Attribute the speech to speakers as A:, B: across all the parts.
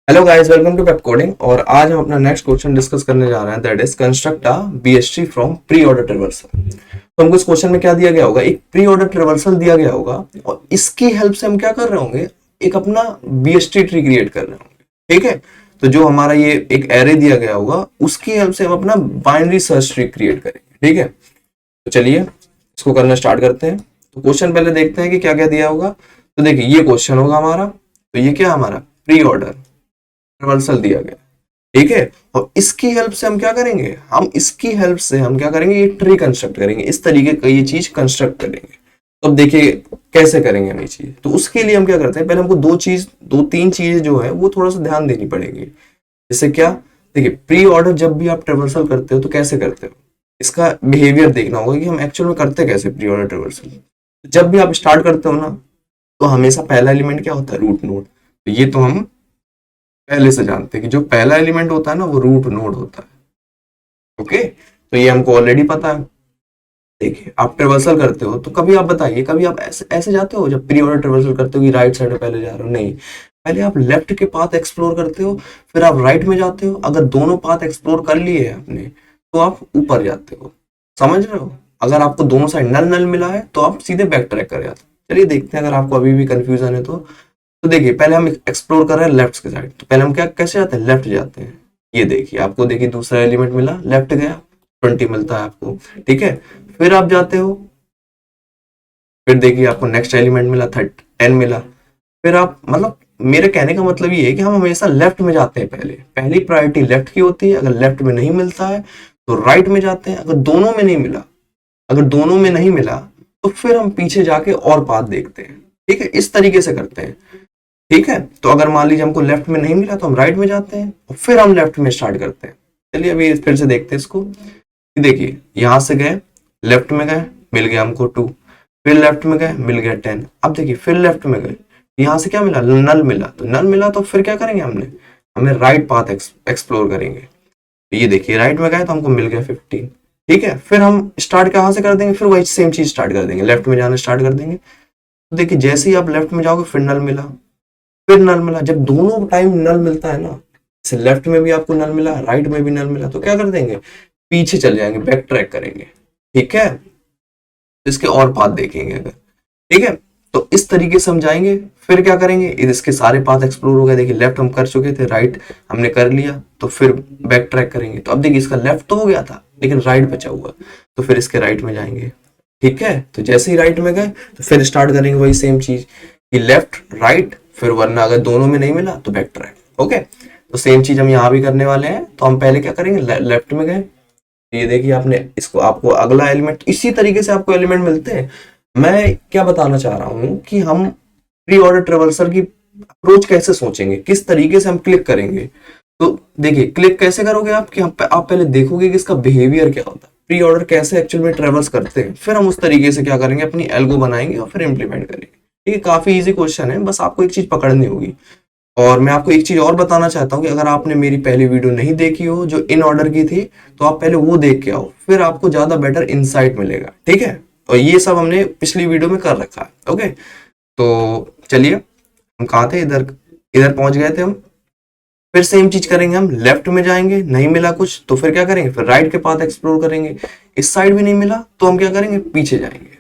A: Hello guys, welcome to web coding. और आज हम अपना नेक्स्ट क्वेश्चन डिस्कस करने जा रहे हैं, that is construct a BST from pre order traversal. तो हमको इस क्वेश्चन में क्या दिया गया होगा, एक प्री ऑर्डर ट्रिवर्सल दिया गया होगा और इसकी हेल्प से हम क्या कर रहे होंगे, एक अपना बीएसटी ट्री क्रिएट कर रहे होंगे। ठीक है, तो जो हमारा ये एक एरे दिया गया होगा उसकी हेल्प से हम अपना बाइनरी सर्च ट्री क्रिएट करेंगे। ठीक है, तो चलिए इसको करना स्टार्ट करते हैं। तो क्वेश्चन पहले देखते हैं कि क्या क्या दिया होगा। तो देखिए ये क्वेश्चन होगा हमारा, तो ये क्या हमारा प्री ऑर्डर रिवर्सल दिया गया। ठीक है, और इसकी हेल्प से हम क्या करेंगे, हम इसकी हेल्प से हम क्या करेंगे, ये ट्री कंस्ट्रक्ट करेंगे, इस तरीके का ये चीज कंस्ट्रक्ट करेंगे। तो अब देखिए कैसे करेंगे हम ये चीज। तो उसके लिए हम क्या करते हैं, पहले हमको दो तीन चीजें जो है वो थोड़ा सा ध्यान देनी पड़ेगी। जैसे क्या, देखिए प्री ऑर्डर जब भी आप ट्रिवर्सल करते हो तो कैसे करते हो, इसका बिहेवियर देखना होगा कि हम एक्चुअल में करते कैसे प्री ऑर्डर ट्रिवर्सल। जब भी आप स्टार्ट करते हो ना, तो हमेशा पहला एलिमेंट क्या होता है, रूट नोड। तो ये तो हम पहले से जानते हैं कि जो पहला एलिमेंट होता है ना वो रूट नोड होता है। ओके, तो ये हमको ऑलरेडी पता है। देखिए आप ट्रेवर्सल करते हो तो कभी आप बताइए, कभी आप ऐसे ऐसे जाते हो जब प्री ऑर्डर ट्रेवर्सल करते हो कि राइट साइड में पहले जा रहे हो, नहीं। पहले आप लेफ्ट के पाथ एक्सप्लोर करते हो, फिर आप राइट में जाते हो। अगर दोनों पाथ एक्सप्लोर कर लिए आपने तो आप ऊपर जाते हो। समझ रहे हो, अगर आपको दोनों साइड नल नल मिला है तो आप सीधे बैक ट्रैक कर जाते हो। चलिए देखते हैं, अगर आपको अभी भी कंफ्यूजन है तो देखिए पहले हम एक्सप्लोर कर रहे हैं लेफ्ट के साइड, तो पहले हम क्या कैसे जाते हैं, लेफ्ट जाते हैं। ये देखिए आपको, देखिए दूसरा एलिमेंट मिला, लेफ्ट गया, 20 मिलता है आपको। ठीक है, फिर आप जाते हो, फिर देखिए आपको नेक्स्ट एलिमेंट मिला, 10 मिला। फिर आप मतलब, मेरे कहने का मतलब ये है कि हम हमेशा लेफ्ट में जाते हैं। पहले पहली प्रायोरिटी लेफ्ट की होती है। अगर लेफ्ट में नहीं मिलता है तो राइट में जाते हैं। अगर दोनों में नहीं मिला, अगर दोनों में नहीं मिला तो फिर हम पीछे जाके और पाथ देखते हैं। ठीक है, इस तरीके से करते हैं। ठीक है, तो अगर मान लीजिए हमको लेफ्ट में नहीं मिला तो हम राइट में जाते हैं और फिर हम लेफ्ट में स्टार्ट करते हैं। चलिए अभी फिर से देखते हैं इसको। देखिए यहां से गए, लेफ्ट में गए, मिल गया हमको 2। फिर लेफ्ट में गए, मिल गया 10। अब देखिए फिर लेफ्ट में गए, यहां से क्या मिला, नल मिला। तो नल मिला तो फिर क्या करेंगे, हमें राइट पाथ एक्सप्लोर करेंगे। तो ये देखिए राइट में गए तो हमको मिल गया 15। ठीक है, फिर हम स्टार्ट कहाँ से कर देंगे, फिर वही सेम चीज स्टार्ट कर देंगे, लेफ्ट में जाना स्टार्ट कर देंगे। तो देखिए जैसे ही आप लेफ्ट में जाओगे फिर नल मिला, फिर नल मिला। जब दोनों टाइम नल मिलता है ना, जैसे लेफ्ट में भी आपको नल मिला, राइट में भी नल मिला, तो क्या कर देंगे, पीछे चले जाएंगे, बैक ट्रैक करेंगे। ठीक है, तो इसके और पाथ देखेंगे अगर। ठीक है, तो इस तरीके से हम जाएंगे। फिर क्या करेंगे, इसके सारे पाथ एक्सप्लोर हो गए। देखिए लेफ्ट हम कर चुके थे, राइट हमने कर लिया, तो फिर बैक ट्रैक करेंगे। तो अब देखिए इसका लेफ्ट तो हो गया था लेकिन राइट बचा हुआ, तो फिर इसके राइट में जाएंगे। ठीक है, तो जैसे ही राइट में गए तो फिर स्टार्ट करेंगे वही सेम चीज कि लेफ्ट राइट, फिर वरना अगर दोनों में नहीं मिला तो बैक ट्रैक। ओके, तो सेम चीज हम यहाँ भी करने वाले हैं। तो हम पहले क्या करेंगे, लेफ्ट में गए, ये देखिए आपने इसको, आपको अगला एलिमेंट, इसी तरीके से आपको एलिमेंट मिलते हैं। मैं क्या बताना चाह रहा हूं कि हम प्री ऑर्डर ट्रेवर्सल की अप्रोच कैसे सोचेंगे, किस तरीके से हम क्लिक करेंगे। तो देखिए क्लिक कैसे करोगे आप, कि आप पहले देखोगे कि इसका बिहेवियर क्या होता है, प्री ऑर्डर कैसे एक्चुअल में ट्रेवर्स करते हैं, फिर हम उस तरीके से क्या करेंगे, अपनी एल्गो बनाएंगे और फिर इंप्लीमेंट करेंगे। ठीक है, काफी इजी क्वेश्चन है, बस आपको एक चीज पकड़नी होगी। और मैं आपको एक चीज और बताना चाहता हूँ कि अगर आपने मेरी पहली वीडियो नहीं देखी हो जो इन ऑर्डर की थी, तो आप पहले वो देख के आओ, फिर आपको ज्यादा बेटर इंसाइट मिलेगा। ठीक है, और ये सब हमने पिछली वीडियो में कर रखा है। ओके, तो चलिए हम कहाँ थे, इधर इधर पहुंच गए थे हम। फिर सेम चीज करेंगे, हम लेफ्ट में जाएंगे, नहीं मिला कुछ तो फिर क्या करेंगे, फिर राइट के पाथ एक्सप्लोर करेंगे। इस साइड भी नहीं मिला तो हम क्या करेंगे, पीछे जाएंगे।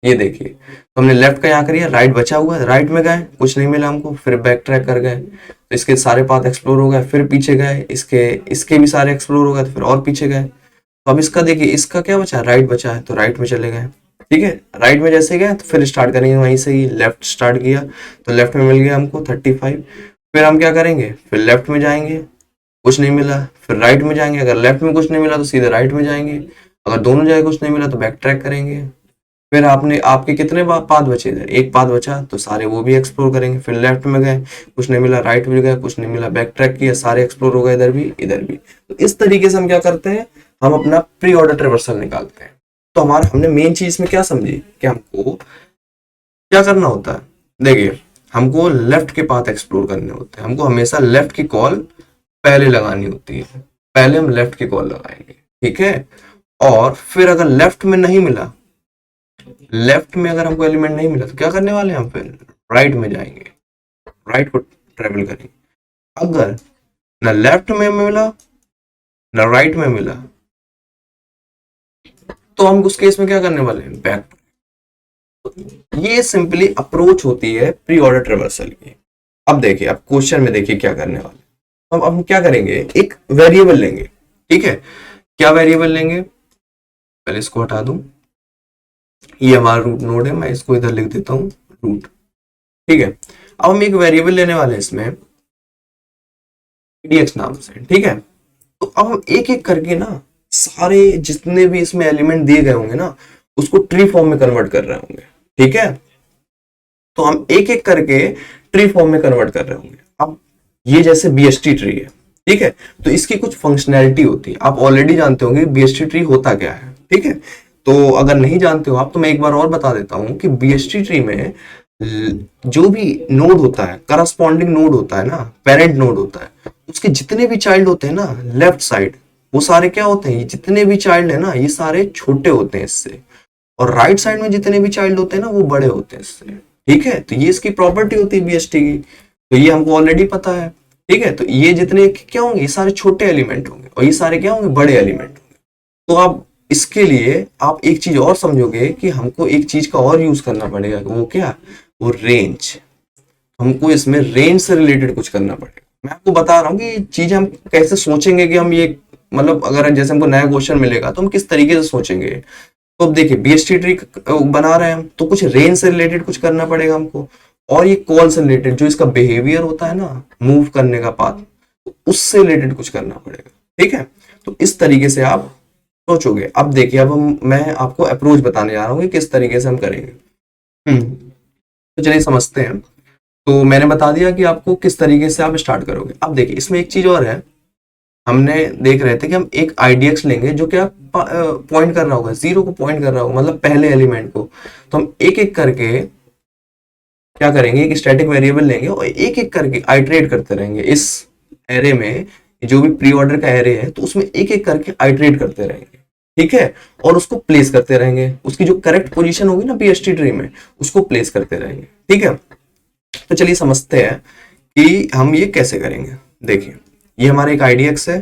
A: ये देखिए, तो हमने लेफ्ट का यहाँ करिए, राइट बचा हुआ है, राइट में गए, कुछ नहीं मिला हमको, फिर बैक ट्रैक कर गए। तो इसके सारे पाथ एक्सप्लोर हो गए, फिर पीछे गए, इसके इसके भी सारे एक्सप्लोर हो गए, तो फिर और पीछे गए। तो अब इसका देखिए, इसका क्या बचा है, राइट बचा है, तो राइट में चले गए। ठीक है, राइट में जैसे गए तो फिर स्टार्ट करेंगे वहीं से ही, लेफ्ट स्टार्ट किया तो लेफ्ट में मिल गया हमको 35। फिर हम क्या करेंगे, फिर लेफ्ट में जाएंगे, कुछ नहीं मिला, फिर राइट में जाएंगे। अगर लेफ्ट में कुछ नहीं मिला तो सीधे राइट में जाएंगे। अगर दोनों जगह कुछ नहीं मिला तो बैक ट्रैक करेंगे। फिर आपने, आपके कितने पाथ बचे, इधर एक पाथ बचा तो सारे वो भी एक्सप्लोर करेंगे। फिर लेफ्ट में गए, कुछ नहीं मिला, राइट में गए, कुछ नहीं मिला, बैक ट्रैक किया, सारे एक्सप्लोर हो गए, इधर भी इधर भी। तो इस तरीके से हम क्या करते हैं, हम अपना प्री ऑर्डर ट्रेवर्सल निकालते हैं। तो हमारा, हमने मेन चीज में क्या समझी कि हमको क्या करना होता है। देखिए हमको लेफ्ट के पाथ एक्सप्लोर करने होते हैं, हमको हमेशा लेफ्ट की कॉल पहले लगानी होती है। पहले हम लेफ्ट की कॉल लगाएंगे। ठीक है, और फिर अगर लेफ्ट में नहीं मिला, लेफ्ट में अगर हमको एलिमेंट नहीं मिला तो क्या करने वाले हैं, हम फिर राइट में जाएंगे, राइट को ट्रेवल करेंगे। अगर ना लेफ्ट में मिला ना राइट में मिला तो हम उस केस में क्या करने वाले हैं, बैक। ये सिंपली अप्रोच होती है प्री ऑर्डर ट्रेवर्सल की। अब देखिए, अब क्वेश्चन में देखिए क्या करने वाले। अब हम क्या करेंगे, एक वेरिएबल लेंगे, ठीक है। क्या वेरिएबल लेंगे, पहले इसको हटा दूं, ये हमारा रूट नोड है, मैं इसको इधर लिख देता हूं रूट, ठीक है। अब हम एक वेरिएबल लेने वाले हैं इसमें pdx नाम से, ठीक है। तो अब हम एक एक करके ना सारे जितने भी इसमें एलिमेंट दिए गए होंगे ना उसको ट्री फॉर्म में कन्वर्ट कर रहे होंगे, ठीक है। तो हम एक एक करके ट्री फॉर्म में कन्वर्ट कर रहे होंगे। अब ये जैसे बीएसटी ट्री है, ठीक है, तो इसकी कुछ फंक्शनैलिटी होती है, आप ऑलरेडी जानते होंगे बीएसटी ट्री होता क्या है, ठीक है। तो अगर नहीं जानते हो आप तो मैं एक बार और बता देता हूं कि बीएसटी ट्री में जो भी नोड होता है, करस्पॉन्डिंग नोड होता है ना, पेरेंट नोड होता है, उसके जितने भी चाइल्ड होते हैं ना लेफ्ट साइड, वो सारे क्या होते हैं, ये जितने भी चाइल्ड है ना ये सारे छोटे होते हैं इससे, और राइट साइड में जितने भी चाइल्ड होते हैं ना वो बड़े होते हैं इससे, ठीक है। तो ये इसकी प्रॉपर्टी होती है बीएसटी की, तो ये हमको ऑलरेडी पता है, ठीक है। तो ये जितने क्या होंगे, ये सारे छोटे एलिमेंट होंगे और ये सारे क्या होंगे, बड़े एलिमेंट होंगे। तो आप इसके लिए आप एक चीज और समझोगे कि हमको एक चीज का और यूज करना पड़ेगा, वो क्या, वो रेंज। हमको इसमें रेंज से रिलेटेड कुछ करना पड़ेगा। मैं आपको बता रहा हूँ कि चीज हम कैसे सोचेंगे कि हम ये, मतलब अगर जैसे हमको नया क्वेश्चन मिलेगा तो हम किस तरीके से सोचेंगे। तो अब देखिए बीएसटी ट्री बना रहे हैं हम, तो कुछ रेंज से रिलेटेड कुछ करना पड़ेगा हमको, और ये कॉल से रिलेटेड जो इसका बिहेवियर होता है ना, मूव करने का पाथ, तो उससे रिलेटेड कुछ करना पड़ेगा, ठीक है। तो इस तरीके से आप सोचोगे। अब देखिए, अब मैं आपको अप्रोच बताने जा रहा हूँ कि किस तरीके से हम करेंगे। तो चलिए समझते हैं। तो मैंने बता दिया कि आपको किस तरीके से आप स्टार्ट करोगे। अब देखिए इसमें एक चीज और है, हमने देख रहे थे कि हम एक आईडीएक्स लेंगे जो क्या पॉइंट कर रहा होगा, जीरो को पॉइंट कर रहा होगा, मतलब पहले एलिमेंट को। तो हम एक एक करके क्या करेंगे, एक स्टैटिक वेरिएबल लेंगे और एक एक करके आइटरेट करते रहेंगे इस एरे में, जो भी प्री ऑर्डर का एरे है तो उसमें एक एक करके आइटरेट करते रहेंगे, ठीक है। और उसको प्लेस करते रहेंगे, उसकी जो करेक्ट पोजीशन होगी ना बीएसटी ट्री में उसको प्लेस करते रहेंगे, ठीक है। तो चलिए समझते हैं कि हम ये कैसे करेंगे। देखिए ये हमारा एक आईडीएक्स है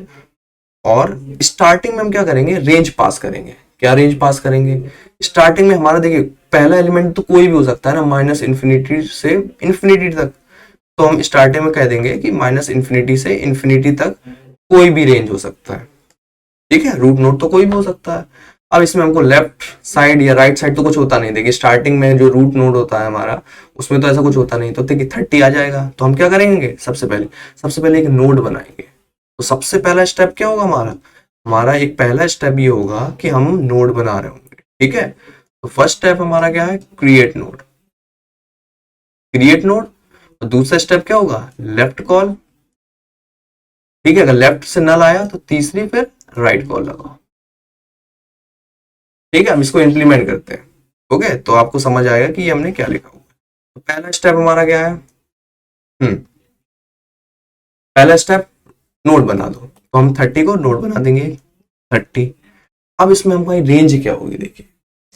A: और स्टार्टिंग में हम क्या करेंगे, रेंज पास करेंगे। क्या रेंज पास करेंगे, स्टार्टिंग में हमारा देखिए पहला एलिमेंट तो कोई भी हो सकता है ना, माइनस इन्फिनिटी से इन्फिनिटी तक। तो हम स्टार्टिंग में कह देंगे कि माइनस इन्फिनिटी से इन्फिनिटी तक कोई भी रेंज हो सकता है, ठीक है। रूट नोड तो कोई भी हो सकता है। अब इसमें हमको लेफ्ट साइड या राइट साइड तो कुछ होता नहीं। देखिए स्टार्टिंग में जो रूट नोड होता है हमारा उसमें तो ऐसा कुछ होता नहीं। तो देखिए 30 आ जाएगा। तो हम क्या करेंगे, सबसे पहले एक नोड बनाएंगे। तो सबसे पहला स्टेप क्या होगा हमारा, हमारा एक पहला स्टेप ये होगा कि हम नोड बना रहे होंगे, ठीक है। तो फर्स्ट स्टेप हमारा क्या है, क्रिएट नोड। Create node. और दूसरा स्टेप क्या होगा, लेफ्ट कॉल, ठीक है। अगर लेफ्ट से नल आया तो तीसरी फिर राइट कॉल लगाओ, ठीक है। हम इसको इंप्लीमेंट करते हैं, ओके। तो आपको समझ आएगा कि हमने क्या लिखा हुआ है। तो पहला स्टेप हमारा क्या है, पहला स्टेप नोड बना दो। तो हम 30 को नोड बना देंगे 30। अब इसमें हमारी रेंज क्या होगी, देखिए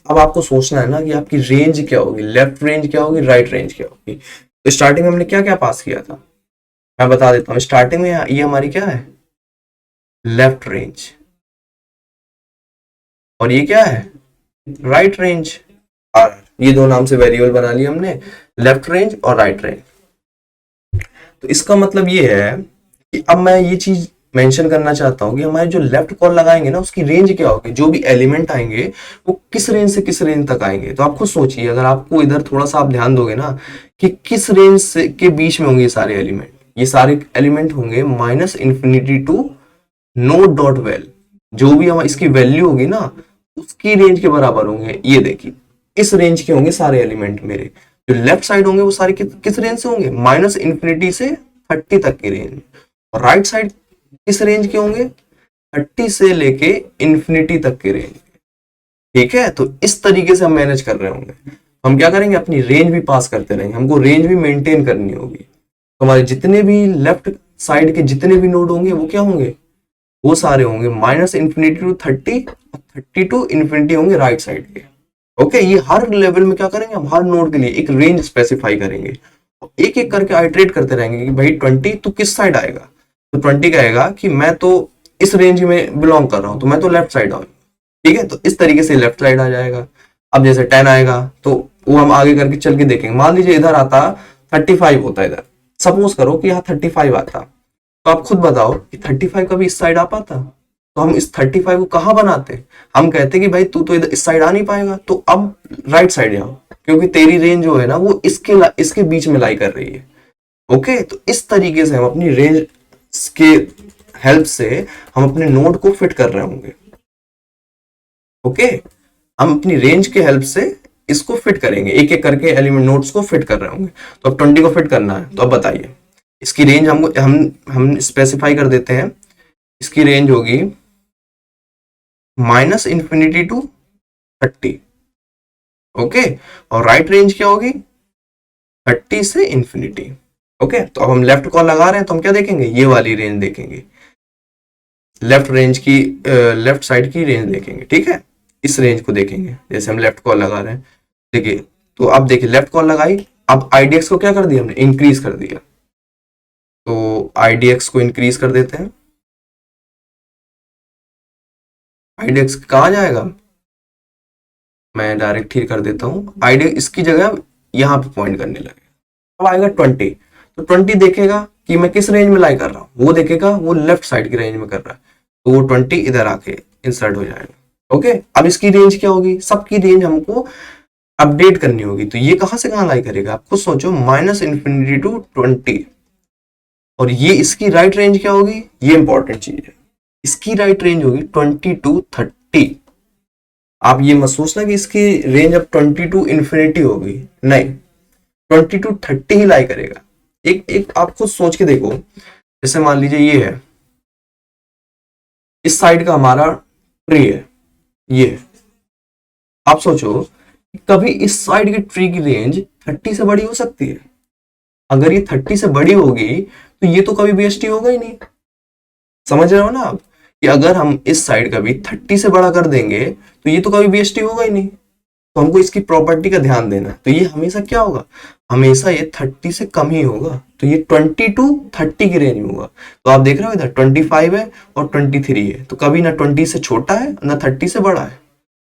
A: अब आपको सोचना है ना कि आपकी रेंज क्या होगी, लेफ्ट रेंज क्या होगी, राइट रेंज क्या होगी। तो स्टार्टिंग में हमने क्या क्या पास किया था, मैं बता देता हूँ। स्टार्टिंग में ये हमारी क्या है, लेफ्ट रेंज, और ये क्या है, राइट रेंज। और ये दो नाम से वेरिएबल बना लिया हमने, लेफ्ट रेंज और राइट रेंज। तो इसका मतलब ये है कि अब मैं ये चीज मेंशन करना चाहता हूं कि हमारे जो लेफ्ट कॉल लगाएंगे ना उसकी रेंज क्या होगी, जो भी एलिमेंट आएंगे वो किस रेंज से किस रेंज तक आएंगे। तो आप खुद सोचिए, अगर आपको इधर थोड़ा सा आप ध्यान दोगे ना कि किस रेंज से के बीच में होंगे ये सारे एलिमेंट। ये सारे एलिमेंट होंगे minus infinity to not dot well, जो भी हम इसकी वैल्यू होगी ना उसकी रेंज के बराबर होंगे। ये देखिए इस रेंज के होंगे सारे एलिमेंट मेरे। जो लेफ्ट साइड होंगे वो सारे किस रेंज से होंगे, माइनस इन्फिनिटी से 30 तक की रेंज। और राइट साइड किस रेंज के होंगे, 30 से लेके इन्फिनिटी तक की रेंज, ठीक है। तो इस तरीके से हम मैनेज कर रहे होंगे। हम क्या करेंगे, अपनी रेंज भी पास करते रहेंगे, हमको रेंज भी मेंटेन करनी होगी। तो हमारे जितने भी लेफ्ट साइड के जितने भी नोड होंगे वो क्या होंगे, वो सारे होंगे minus infinity to 30, 30 to infinity होंगे राइट साइड के, ओके। ये हर लेवल में क्या करेंगे हम, हर नोड के लिए एक रेंज स्पेसिफाई करेंगे एक एक करके आइटरेट करते रहेंगे कि भाई 20 तो किस साइड आएगा, तो 20 कहेगा कि मैं तो इस रेंज में बिलोंग कर रहा हूं, तो मैं तो लेफ्ट साइड आऊँ, ठीक है, तो इस तरीके से लेफ्ट साइड आ जाएगा। अब जैसे 10 आएगा तो वो हम आगे करके चल के देखेंगे। मान लीजिए इधर आता 35 होता है, इधर सपोज करो कि यहाँ 35 आता, तो आप खुद बताओ कि 35 कभी इस साइड आ पाता? तो हम इस 35 को कहाँ बनाते, हम कहते कि भाई तू तो इधर इस साइड आ नहीं पाएगा, तो अब राइट साइड जाओ, क्योंकि तेरी रेंज जो है ना वो इसके बीच में लाई कर रही है। ओके, तो इस तरीके से हम अपनी रेंज के हेल्प से हम अपने नोड को फिट कर रहे होंगे। ओके, हम अपनी रेंज के हेल्प से इसको फिट करेंगे, एक एक करके एलिमेंट नोड्स को फिट कर रहे होंगे। तो अब 20 को फिट करना है, तो अब बताइए इसकी रेंज हम स्पेसिफाई कर देते हैं। इसकी रेंज होगी -∞ टू 30। ओके, और राइट रेंज क्या होगी? 30 से इंफिनिटी। ओके, तो अब हम लेफ्ट कॉल लगा रहे हैं, तो हम क्या देखेंगे? ये वाली रेंज देखेंगे, लेफ्ट रेंज की, लेफ्ट साइड की रेंज देखेंगे, ठीक है, इस रेंज को देखेंगे। जैसे हम लेफ्ट कॉल लगा रहे हैं, देखिए, तो अब देखिए लेफ्ट कॉल लगाई, अब आईडीएक्स को क्या कर दिया हमने? इंक्रीज कर दिया। तो आईडीएक्स को इंक्रीज कर देते हैं। आईडीएक्स कहाँ जाएगा? मैं डायरेक्ट ही कर देता हूँ, आईडीएक्स इसकी जगह यहाँ पे पॉइंट करने लगे। अब आएगा 20, तो 20 देखेगा कि मैं किस रेंज में लाई कर रहा हूँ, वो देखेगा वो लेफ्ट साइड की रेंज में कर रहा है, तो वो 20 इधर आके इंसर्ट हो जाएगा। ओके, अब इसकी रेंज क्या होगी? सबकी रेंज हमको अपडेट करनी होगी, तो ये कहां से कहां लाई करेगा? आप खुद सोचो, -∞ टू 20, और ये इसकी राइट रेंज क्या होगी? ये इंपॉर्टेंट चीज है, इसकी राइट रेंज होगी 20 टू 30। आप ये मत सोचना कि इसकी रेंज अब 20 टू इंफिनिटी होगी, नहीं, 20 टू 30 ही लाई करेगा। एक एक आप खुद सोच के देखो, जैसे मान लीजिए ये है, इस साइड का हमारा ट्री है, ये, आप सोचो कभी इस साइड की ट्री की रेंज 30 से बड़ी हो सकती है? अगर ये 30 से बड़ी होगी तो ये तो कभी बीएसटी होगा ही नहीं। समझ रहे हो ना आप, कि अगर हम इस साइड का भी 30 से बड़ा कर देंगे तो ये तो कभी बीएसटी होगा ही नहीं। तो हमको इसकी प्रॉपर्टी का ध्यान देना है, तो ये हमेशा क्या होगा? हमेशा ये 30 से कम ही होगा, तो ये 20 टू 30 की रेंज में होगा। तो आप देख रहे हो इधर 25 है और 23 है, तो कभी ना 20 से छोटा है ना 30 से बड़ा है।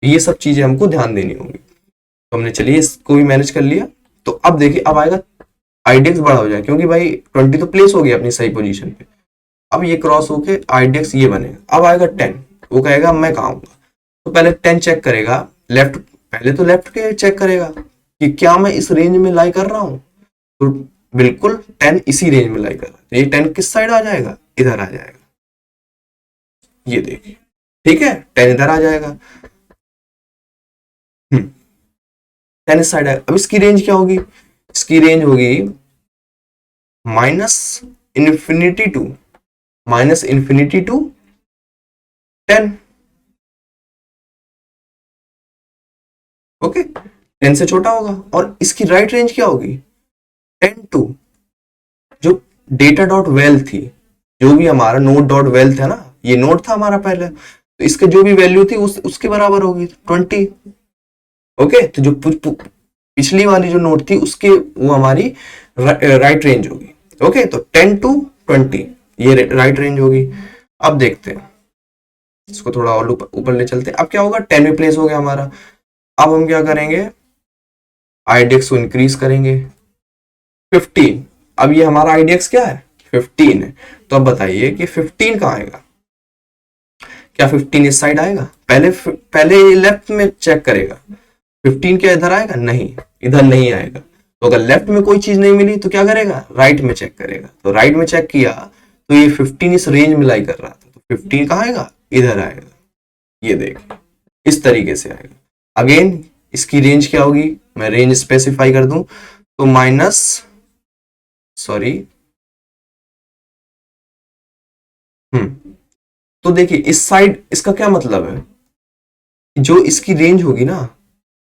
A: ये सब चीजें हमको ध्यान देनी होगी। तो हमने चलिए इसको भी मैनेज कर लिया। तो अब देखिए, अब आएगा आईडेक्स बड़ा हो जाए, क्योंकि भाई 20 तो प्लेस हो गया अपनी सही पोजीशन पे। अब ये क्रॉस होके आईडेक्स ये बनेगा। अब आएगा 10, वो कहेगा मैं कहाँ हूँ, तो पहले 10 चेक करेगा, लेफ्ट, पहले तो लेफ्ट के चेक करेगा कि क्या मैं इस रेंज में लाई कर रहा हूँ, तो बिल्कुल 10 इसी रेंज में लाई कर रहा है। तो ये 10 किस साइड आ जाएगा? इधर आ जाएगा, ये देखिए, ठीक है, 10 इधर आ जाएगा, 10 इस साइड आएगा। अब इसकी रेंज क्या होगी? इसकी रेंज होगी -∞ टू 10। ओके, 10 से छोटा होगा। और इसकी राइट रेंज क्या होगी? 10 टू, जो डेटा डॉट वेल थी, जो भी हमारा नोड डॉट वेल था ना, ये नोड था हमारा पहले, तो इसके जो भी वैल्यू थी उसके बराबर होगी 20। ओके, तो जो पिछली वाली जो नोड थी उसके वो हमारी राइट रेंज होगी। ओके, तो 10 टू 20 ये राइट रेंज होगी। अब देखते हैं, इसको थोड़ा और ऊपर ले चलते हैं। अब क्या होगा? 10 में प्लेस हो गया हमारा। अब हम क्या करेंगे? आईडीएक्स को इंक्रीज करेंगे 15। अब ये हमारा आईडीएक्स क्या है? 15 है। तो अब बताइए कि 15 कहाँ आएगा? क्या 15 इस साइड आएगा? पहले लेफ्ट में चेक करेगा, 15 क्या इधर आएगा? नहीं, इधर नहीं आएगा। तो अगर लेफ्ट में कोई चीज नहीं मिली तो क्या करेगा? राइट में चेक करेगा। तो राइट में चेक किया तो ये 15 इस रेंज में लाई कर रहा था, तो 15 कहाँ आएगा? इधर आएगा। ये देखिए, इस तरीके से आएगा। अगेन इसकी रेंज क्या होगी? मैं रेंज स्पेसिफाई कर दूं तो तो देखिए इस साइड इसका क्या मतलब है? जो इसकी रेंज होगी ना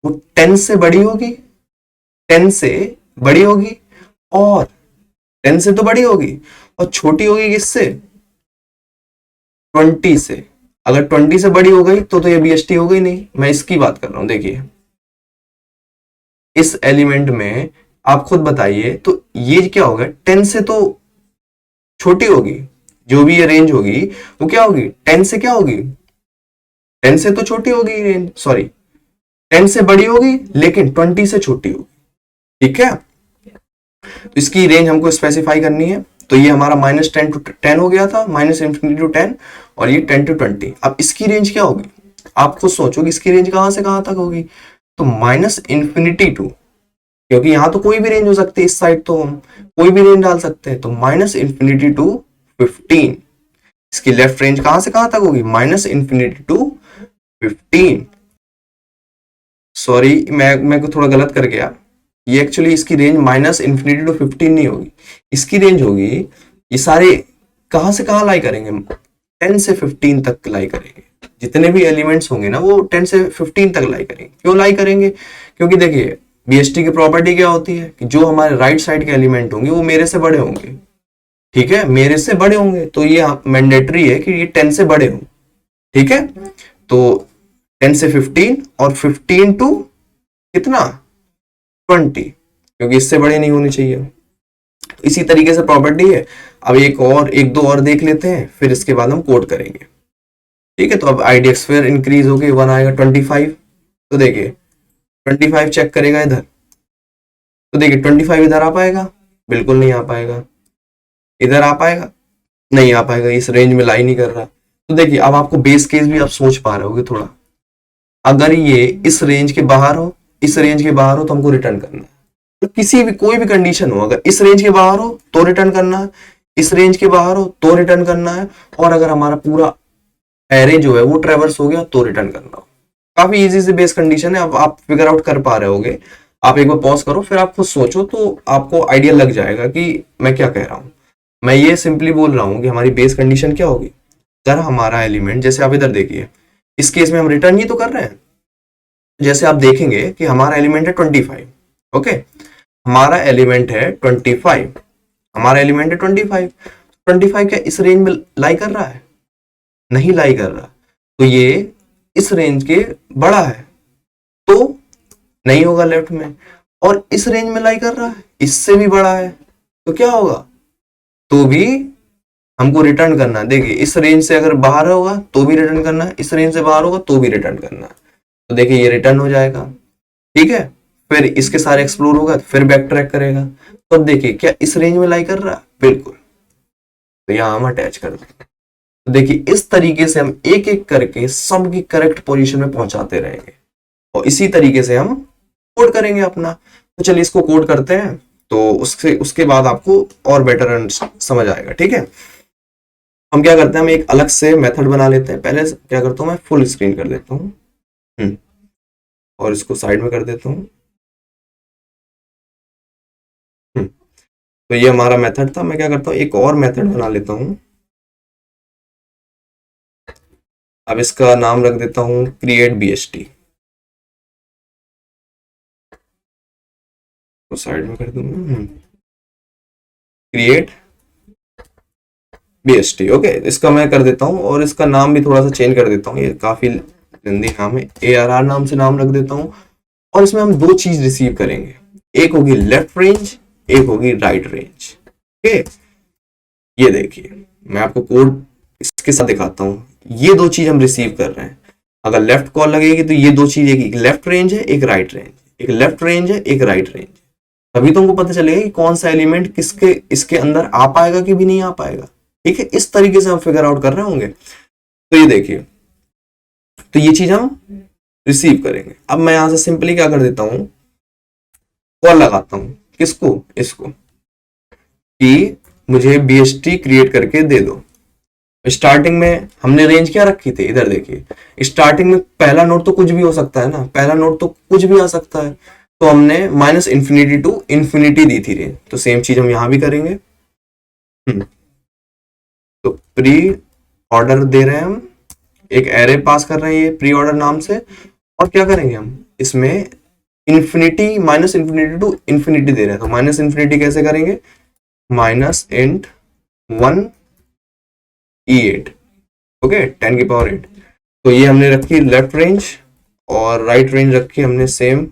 A: वो 10 से बड़ी होगी, 10 से बड़ी होगी, और 10 से तो बड़ी होगी, और छोटी होगी किससे? 20 से। अगर 20 से बड़ी हो गई तो ये बीएसटी हो गई नहीं। मैं इसकी बात कर रहा हूं। देखिए इस एलिमेंट में आप खुद बताइए, तो ये क्या होगा, 10 से तो छोटी होगी, जो भी ये रेंज होगी वो क्या होगी, 10 से क्या होगी, 10 से तो छोटी होगी रेंज, सॉरी 10 से बड़ी होगी लेकिन 20 से छोटी होगी। ठीक है, तो इसकी रेंज हमको स्पेसिफाई करनी है। तो ये हमारा -10 to 10 हो गया था, -infinity to 10, और ये 10 to 20। अब इसकी रेंज क्या होगी, आप खुद सोचो कि इसकी रेंज कहां से कहां तक होगी। तो -infinity टू, क्योंकि यहां तो कोई भी रेंज हो सकती है, इस साइड तो हम कोई भी रेंज डाल सकते हैं, तो -infinity टू 15। इसकी लेफ्ट रेंज कहां से कहां तक होगी, -infinity टू 15। सॉरी, मैं को थोड़ा गलत कर गया, ये एक्चुअली इसकी रेंज -infinity टू 15 नहीं होगी, इसकी रेंज होगी, ये सारे कहां से कहां लाई करेंगे, 10 से 15 तक लाई करेंगे। जितने भी एलिमेंट्स होंगे ना वो 10 से 15 तक लाई करेंगे। क्यों लाई करेंगे, क्योंकि देखिए बीएसटी की प्रॉपर्टी क्या होती है कि जो हमारे राइट साइड के एलिमेंट होंगे वो मेरे से बड़े होंगे। ठीक है, मेरे से बड़े होंगे, तो ये मैंडेटरी है कि ये 10 से बड़े हों। ठीक है, तो 10 से 15 और 15 टू कितना 20, क्योंकि इससे बड़े नहीं होने चाहिए। इसी तरीके से प्रॉपर्टी है। अब एक दो और देख लेते हैं, फिर इसके बाद हम कोड करेंगे। ठीक है, तो अब आईडीएक्स फिर इंक्रीज होके 1 आएगा 25। तो देखिए 25 चेक करेगा इधर, तो देखिए 25 इधर आ पाएगा, बिल्कुल नहीं आ पाएगा। इधर आ पाएगा, नहीं आ पाएगा, इस रेंज में लाई नहीं कर रहा। तो देखिए अब आपको बेस केस भी आप सोच पा रहे होगे थोड़ा, अगर ये इस रेंज के बाहर हो, इस रेंज के बाहर हो तो हमको रिटर्न करना है। तो किसी भी कोई भी कंडीशन हो, अगर इस रेंज के बाहर हो तो रिटर्न करना है, इस रेंज के बाहर हो तो रिटर्न करना है, और अगर हमारा पूरा एरे जो है वो ट्रेवर्स हो गया तो रिटर्न करना हो। काफी इजी से बेस कंडीशन है, अब आप फिगर आउट कर पा रहे होगे। आप एक बार पॉज करो, फिर आप खुद सोचो, तो आपको आइडिया लग जाएगा कि मैं क्या कह रहा हूं। मैं ये सिंपली बोल रहा हूं कि हमारी बेस कंडीशन क्या होगी, अगर हमारा एलिमेंट, जैसे आप इधर देखिए, इस केस में हम रिटर्न ही तो कर रहे हैं। जैसे आप देखेंगे कि हमारा एलिमेंट है 25। ओके, हमारा एलिमेंट है 25, हमारा एलिमेंट है 25। 25 क्या इस रेंज में लाई कर रहा है, नहीं लाई कर रहा, तो ये इस रेंज के बड़ा है तो नहीं होगा लेफ्ट में, और इस रेंज में लाई कर रहा है, इससे भी बड़ा है तो क्या होगा, तो भी हमको रिटर्न करना है। देखिए इस रेंज से अगर बाहर होगा तो भी रिटर्न करना है, इस रेंज से बाहर होगा तो भी रिटर्न करना है। तो देखिए ये रिटर्न हो जाएगा। ठीक है, फिर इसके सारे एक्सप्लोर होगा, फिर बैक ट्रैक करेगा। तो अब देखिए क्या इस रेंज में लाई कर रहा है, बिल्कुल, तो यहां हम अटैच कर देंगे। तो देखिए इस तरीके से हम एक एक करके सबकी करेक्ट पोजीशन में पहुंचाते रहेंगे, और इसी तरीके से हम कोड करेंगे अपना। तो चलिए इसको कोड करते हैं, तो उसके बाद आपको और बेटर समझ आएगा। ठीक है, हम क्या करते हैं, हम एक अलग से मेथड बना लेते हैं। पहले क्या करता हूं, मैं फुल स्क्रीन कर देता हूं, और इसको साइड में कर देता हूं। तो ये हमारा मेथड था। मैं क्या करता हूँ, एक और मेथड बना लेता हूँ। अब इसका नाम रख देता हूँ क्रिएट बीएसटी, तो साइड में कर दूंगा क्रिएट बीएसटी। ओके, इसका मैं कर देता हूँ, और इसका नाम भी थोड़ा सा चेंज कर देता हूँ, ये काफी हिंदी नाम है, ARR नाम से नाम रख देता हूँ। और इसमें हम दो चीज रिसीव करेंगे, एक होगी लेफ्ट रेंज, एक होगी राइट रेंज। ओके, ये देखिए मैं आपको कोड इसके साथ दिखाता हूँ। ये दो चीज हम रिसीव कर रहे हैं। अगर लेफ्ट कॉल लगेगी तो ये दो चीज, एक लेफ्ट रेंज है, एक राइट रेंज, एक लेफ्ट रेंज है, एक राइट रेंज। तभी तुमको पता चलेगा कि कौन सा एलिमेंट किसके इसके अंदर आ पाएगा कि भी नहीं आ पाएगा। ठीक है, इस तरीके से हम फिगर आउट कर रहे होंगे। तो ये देखिए, तो ये चीज हम रिसीव करेंगे। अब मैं यहां से सिंपली क्या कर देता हूं, कॉल लगाता हूं, किसको, इसको, कि मुझे बीएसटी क्रिएट करके दे दो। स्टार्टिंग में हमने रेंज क्या रखी थी, इधर देखिए स्टार्टिंग में पहला नोड तो कुछ भी हो सकता है ना, पहला नोड तो कुछ भी आ सकता है, तो हमने -infinity टू infinity दी थी रेंज। तो सेम चीज हम यहां भी करेंगे। तो प्री ऑर्डर दे रहे हैं हम, एक एरे पास कर रहे हैं ये प्री ऑर्डर नाम से, और क्या करेंगे हम इसमें इन्फिनिटी -infinity टू infinity दे रहे हैं। तो -infinity कैसे करेंगे, -int 1 E8, ओके 10 की पावर 8। तो ये हमने रखी लेफ्ट रेंज, और राइट रेंज रखी हमने सेम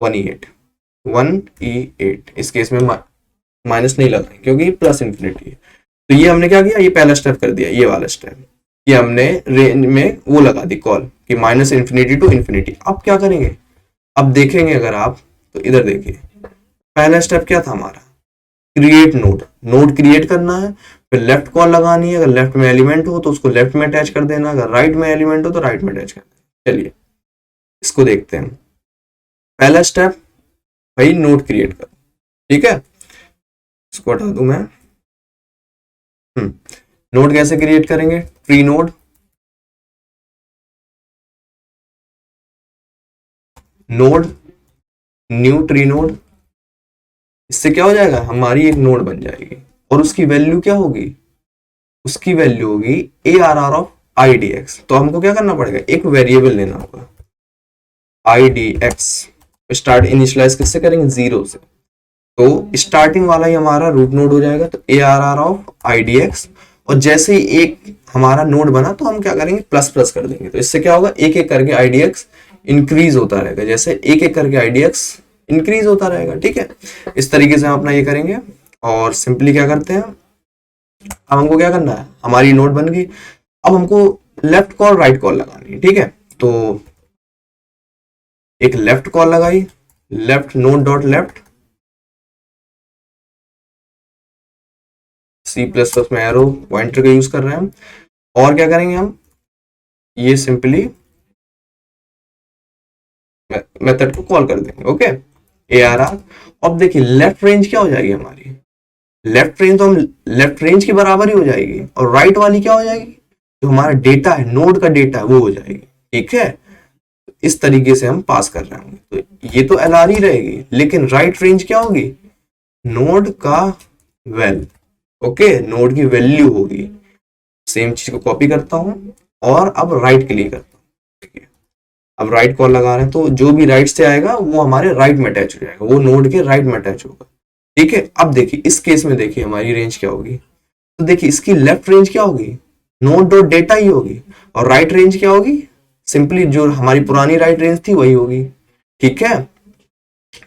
A: 1E8। 1e8। इस केस में माइनस नहीं लगाए क्योंकि प्लस इन्फिनिटी है। तो ये हमने क्या किया, ये पहला स्टेप कर दिया, ये वाला स्टेप, ये हमने रेंज में वो लगा दी कॉल कि माइनस इन्फिनिटी टू इन्फिनिटी। अब क्या करेंगे, अब देखेंगे अगर आप तो इधर देखिए, पहला स्टेप क्या था हमारा, क्रिएट नोड, नोड क्रिएट करना है, फिर लेफ्ट कॉल लगानी है, अगर लेफ्ट में एलिमेंट हो तो उसको लेफ्ट में अटैच कर देना, अगर राइट में एलिमेंट हो तो राइट में अटैच कर देना। चलिए इसको देखते हैं। पहला स्टेप भाई नोड क्रिएट कर, ठीक है, इसको हटा दूं मैं। नोड कैसे क्रिएट करेंगे, tree node, node new tree node, इससे क्या हो जाएगा, हमारी एक नोड बन जाएगी और उसकी वैल्यू क्या होगी, उसकी वैल्यू होगी ARR ऑफ IDX। तो हमको क्या करना पड़ेगा, एक वेरिएबल लेना होगा IDX, स्टार्ट इनिशियलाइज किससे करेंगे, 0 से, तो स्टार्टिंग वाला ही हमारा रूट नोड हो जाएगा, तो ARR ऑफ IDX, और जैसे ही एक हमारा नोड बना तो हम क्या करेंगे, प्लस प्लस कर देंगे, तो इससे क्या होगा, एक एक करके IDX इंक्रीज होता रहेगा, जैसे एक एक करके IDX इंक्रीज होता रहेगा, ठीक है। इस तरीके से हम अपना ये करेंगे और सिंपली क्या करते हैं, अब हमको क्या करना है, हमारी नोड बन गई, अब हमको लेफ्ट कॉल राइट कॉल लगानी है, ठीक है। तो एक लेफ्ट कॉल लगाई, left node dot left, C++ में एरो पॉइंटर का यूज कर रहे हैं हम, और क्या करेंगे हम, ये सिंपली मेथड को कॉल कर देंगे, ओके, ARR। अब देखिए लेफ्ट रेंज क्या हो जाएगी हमारी, लेफ्ट रेंज तो हम लेफ्ट रेंज के बराबर ही हो जाएगी, और राइट वाली क्या हो जाएगी, जो हमारा डेटा है, नोड का डेटा है, वो हो जाएगी, ठीक है। इस तरीके से हम पास कर रहे होंगे, तो ये तो LR ही रहेगी, लेकिन राइट रेंज क्या होगी, नोड का वैल, ओके, नोड की वैल्यू होगी। सेम चीज को कॉपी करता हूं और अब राइट के लिए करता हूं, अब राइट कॉल लगा रहे हैं, तो जो भी राइट से आएगा वो हमारे राइट में अटैच हो जाएगा, वो नोड के राइट में अटैच होगा, ठीक है। अब देखिए इस केस में देखिए हमारी रेंज क्या होगी, तो देखिए इसकी लेफ्ट रेंज क्या होगी, नोड डॉट डेटा ही होगी, और राइट रेंज क्या होगी, सिंपली जो हमारी पुरानी राइट रेंज थी वही होगी, ठीक है।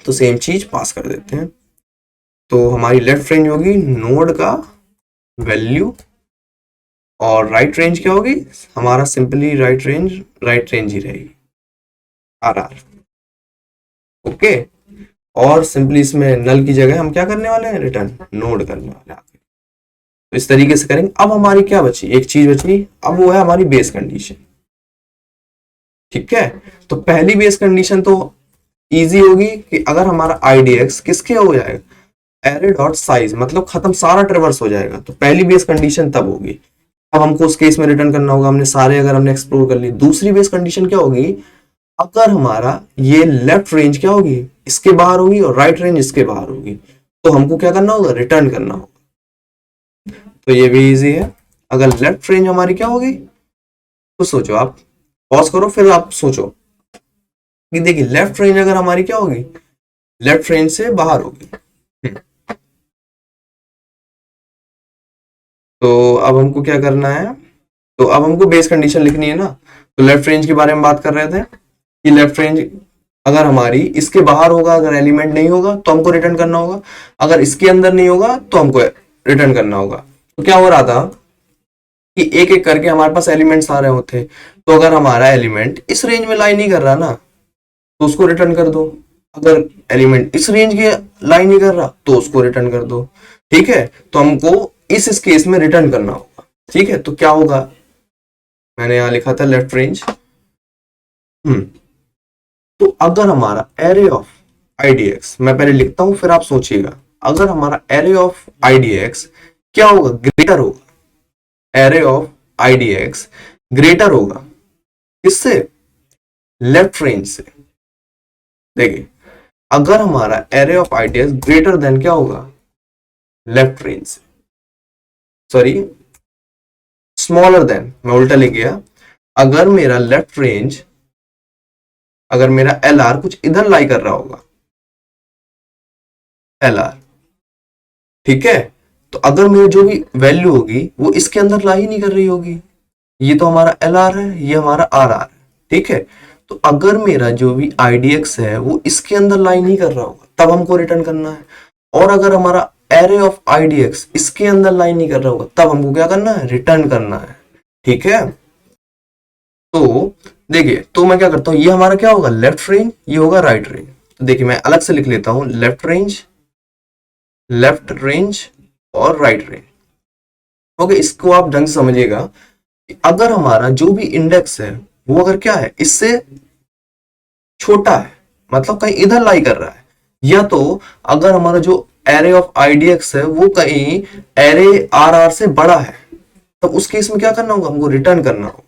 A: तो सेम चीज पास कर देते हैं, तो हमारी लेफ्ट रेंज होगी नोड का वैल्यू, और राइट रेंज क्या होगी, हमारा सिंपली राइट रेंज ही रहेगी, RR, ओके। और सिंपली इसमें नल की जगह हम क्या करने वाले हैं, रिटर्न नोड करने वाले हैं, तो इस तरीके से करेंगे। अब हमारी क्या बची, एक चीज बची, अब वो है हमारी बेस कंडीशन, ठीक है। तो पहली बेस कंडीशन तो इजी होगी कि अगर हमारा IDX किसके हो जाएगा, एरे डॉट साइज, मतलब खत्म, सारा ट्रेवर्स हो जाएगा, तो पहली बेस कंडीशन तब होगी। अब हमको उस केस में रिटर्न करना होगा, हमने सारे अगर हमने एक्सप्लोर कर ली। दूसरी बेस कंडीशन क्या होगी, अगर हमारा ये लेफ्ट रेंज क्या होगी, इसके बाहर होगी, और राइट रेंज इसके बाहर होगी, तो हमको क्या करना होगा, रिटर्न करना होगा। तो ये भी इजी है, अगर लेफ्ट रेंज हमारी क्या होगी, तो सोचो आप, पॉज करो फिर आप सोचो कि देखिए लेफ्ट रेंज अगर हमारी क्या होगी, लेफ्ट रेंज से बाहर होगी, तो अब हमको क्या करना है, तो अब हमको बेस कंडीशन लिखनी है ना। तो लेफ्ट रेंज के बारे में बात कर रहे थे कि लेफ्ट रेंज अगर हमारी इसके बाहर होगा, अगर एलिमेंट नहीं होगा तो हमको रिटर्न करना होगा, अगर इसके अंदर नहीं होगा तो हमको रिटर्न करना होगा। तो क्या हो रहा था कि एक एक करके हमारे पास एलिमेंट्स आ रहे होते, तो अगर हमारा एलिमेंट इस रेंज में लाई नहीं कर रहा ना, तो उसको रिटर्न कर दो, अगर एलिमेंट इस रेंज के लाई नहीं कर रहा तो उसको रिटर्न कर दो, ठीक है। तो हमको इस केस में रिटर्न करना होगा, ठीक है। तो क्या होगा, मैंने यहां लिखा था लेफ्ट रेंज, तो अगर हमारा एरे ऑफ IDX, मैं पहले लिखता हूं फिर आप सोचिएगा, अगर हमारा एरे ऑफ IDX क्या होगा, ग्रेटर होगा, एरे ऑफ IDX ग्रेटर होगा किससे, लेफ्ट रेंज से। देखिए अगर हमारा array of IDX greater than क्या होगा, लेफ्ट रेंज से, सॉरी स्मॉलर देन, मैं उल्टा लिख गया, अगर मेरा लेफ्ट रेंज, अगर मेरा LR कुछ इधर लाई कर रहा होगा, LR, ठीक है, तो अगर मेरी जो भी वैल्यू होगी वो इसके अंदर लाई नहीं कर रही होगी, ये तो हमारा LR है, ये हमारा RR है, ठीक है। तो अगर मेरा जो भी IDX है वो इसके अंदर लाई नहीं कर रहा होगा, तब हमको रिटर्न करना है। और अगर हमारा एरे ऑफ आईडीएक्स इसके अंदर लाई नहीं कर रहा होगा तब हमको क्या करना है, रिटर्न करना है। ठीक है, तो देखिए, तो मैं क्या करता हूं, ये हमारा क्या होगा, लेफ्ट रेंज, ये होगा राइट रेंज। तो देखिए मैं अलग से लिख लेता हूं, लेफ्ट रेंज और राइट रेंज। ओके, इसको आप ढंग से समझिएगा। अगर हमारा जो भी इंडेक्स है वो अगर क्या है, इससे छोटा है, मतलब कहीं इधर लाई कर रहा है, या तो अगर हमारा जो एरे ऑफ आईडीएक्स है वो कहीं एरे आर से बड़ा है, तब उस केस में क्या करना होगा, हमको रिटर्न करना होगा।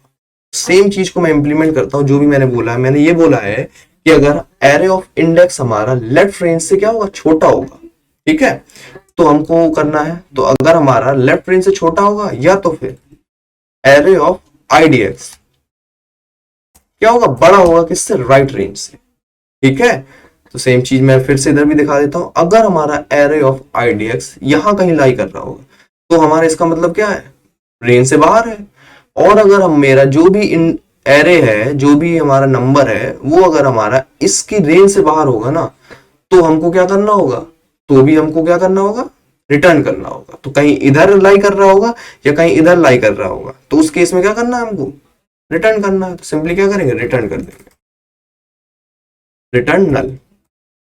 A: सेम चीज को मैं इंप्लीमेंट करता हूं, जो भी मैंने बोला है, मैंने ये बोला है कि अगर एरे ऑफ इंडेक्स हमारा लेफ्ट रेंज से क्या होगा, छोटा होगा, ठीक है, तो हमको करना है, तो अगर हमारा लेफ्ट रेंज से छोटा होगा या तो फिर एरे ऑफ आईडीएक्स क्या होगा, बड़ा होगा किससे, राइट रेंज से। ठीक है, तो सेम चीज मैं फिर से इधर भी दिखा देता हूं। अगर हमारा एरे ऑफ आईडीएक्स यहां कहीं लाई कर रहा होगा तो हमारा इसका मतलब क्या है, रेंज से बाहर है। और अगर हम मेरा जो भी इन एरे है, जो भी हमारा नंबर है, वो अगर हमारा इसकी रेंज से बाहर होगा ना, तो हमको क्या करना होगा, तो भी हमको क्या करना होगा, रिटर्न करना होगा। तो कहीं इधर लाई कर रहा होगा या कहीं इधर लाई कर रहा होगा, तो उस केस में क्या करना है, हमको रिटर्न करना है। तो सिंपली क्या करेंगे, रिटर्न कर देंगे, रिटर्न नल,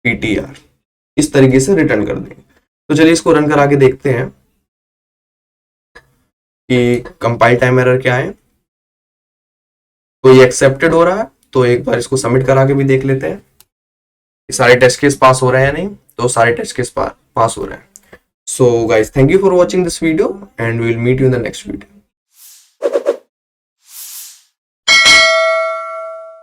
A: पीटीआर, इस तरीके से रिटर्न कर देंगे। तो चलिए इसको रन करा के देखते हैं कि कंपाइल टाइम एरर क्या है। तो ये एक्सेप्टेड हो रहा है, तो एक बार इसको सबमिट करा के भी देख लेते हैं कि सारे टेस्ट केस पास हो रहे हैं या नहीं। तो सारे टेस्ट केस पास हो रहे हैं। So guys, thank you for watching this video and we will meet you in the next video.